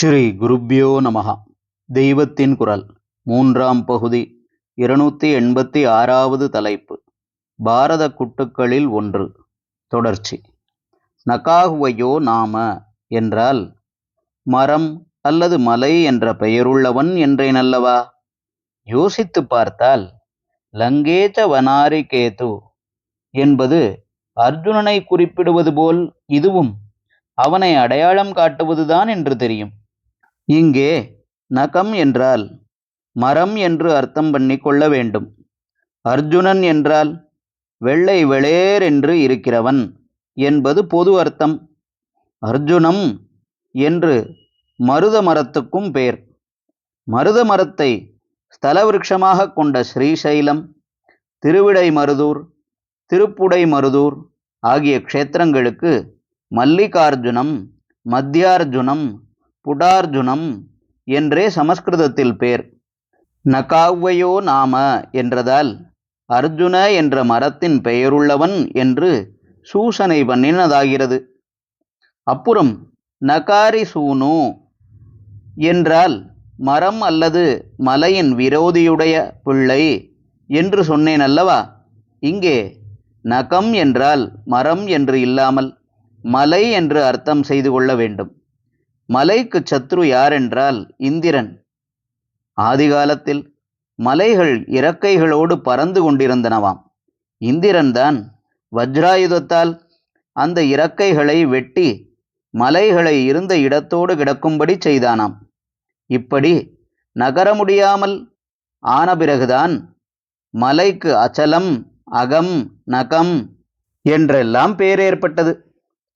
ஸ்ரீ குருப்யோ நமஹ. தெய்வத்தின் குரல் மூன்றாம் பகுதி 286வது தலைப்பு. பாரத குட்டுக்களில் ஒன்று. தொடர்ச்சி. நகாஹ்வயோ நாம என்றால் மரம் அல்லது மலை என்ற பெயருள்ளவன் என்றேனல்லவா? யோசித்து பார்த்தால் லங்கேச்ச வனாரிகேது என்பது அர்ஜுனனை குறிப்பிடுவது போல் இதுவும் அவனை அடையாளம் காட்டுவதுதான் என்று தெரியும். இங்கே நகம் என்றால் மரம் என்று அர்த்தம் பண்ணி கொள்ள வேண்டும். அர்ஜுனன் என்றால் வெள்ளை வெளேர் என்று இருக்கிறவன் என்பது பொது அர்த்தம். அர்ஜுனம் என்று மருத மரத்துக்கும் பேர். மருத மரத்தை ஸ்தல விருட்சமாக கொண்ட ஸ்ரீசைலம், திருவிடைமருதூர், திருப்புடைமருதூர் ஆகிய க்ஷேத்திரங்களுக்கு மல்லிகார்ஜுனம், மத்தியார்ஜுனம், புடார்ஜுனம் என்றே சமஸ்கிருதத்தில் பேர். நகாஹ்வயோ நாம என்றதால் அர்ஜுன என்ற மரத்தின் பெயருள்ளவன் என்று சூசனை பண்ணினதாகிறது. அப்புறம் நகாரி சூனு என்றால் மரம் அல்லது மலையின் விரோதியுடைய பிள்ளை என்று சொன்னேன் அல்லவா? இங்கே நகம் என்றால் மரம் என்று இல்லாமல் மலை என்று அர்த்தம் செய்து கொள்ள வேண்டும். மலைக்கு சத்ரு யாரென்றால் இந்திரன். ஆதிகாலத்தில் மலைகள் இறக்கைகளோடு பறந்து கொண்டிருந்தனவாம். இந்திரன்தான் வஜ்ராயுதத்தால் அந்த இறக்கைகளை வெட்டி மலைகளை இருந்த இடத்தோடு கிடக்கும்படி செய்தானாம். இப்படி நகர முடியாமல் ஆன பிறகுதான் மலைக்கு அச்சலம், அகம், நகம் என்றெல்லாம் பேர் ஏற்பட்டது.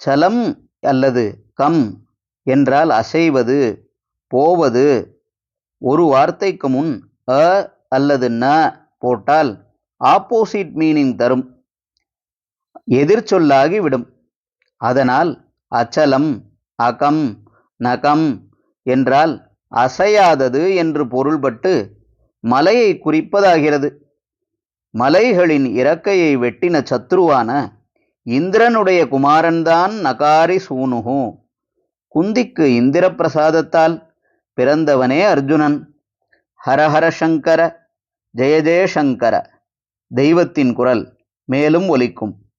சலம் அல்லது கம் என்றால் அசைவது, போவது. ஒரு வார்த்தைக்கு முன் அ அல்லது ந போட்டால் ஆப்போசிட் மீனிங் தரும், எதிர்ச்சொல்லாகி விடும். அதனால் அச்சலம், அகம், நகம் என்றால் அசையாதது என்று பொருள்பட்டு மலையை குறிப்பதாகிறது. மலைகளின் இறக்கையை வெட்டின சத்ருவான இந்திரனுடைய குமாரன்தான் நகாரி சூனுகு. குந்திக்கு இந்திர பிரசாதத்தால் பிறந்தவனே அர்ஜுனன். ஹரஹர சங்கர, ஜெய ஜெயசங்கர. தெய்வத்தின் குரல் மேலும் ஒலிக்கும்.